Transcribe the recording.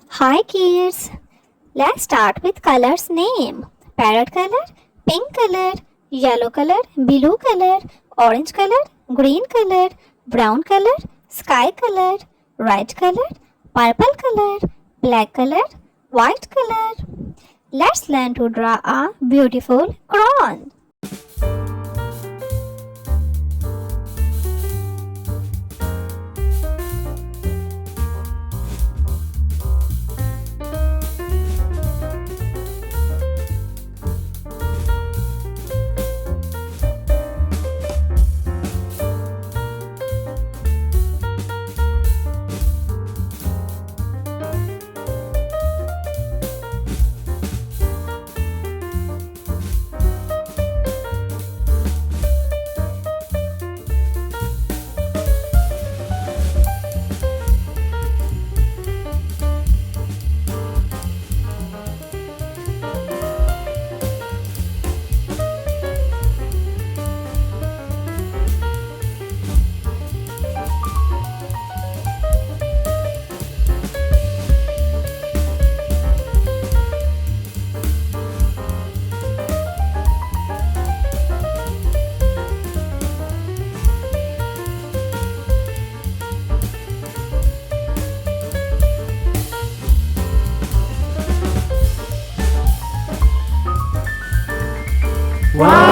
Hi kids, let's start with colors name. Parrot color, pink color, yellow color, blue color, orange color, green color, brown color, sky color, red color, purple color, black color, white color. Let's learn to draw a beautiful crown. Wow!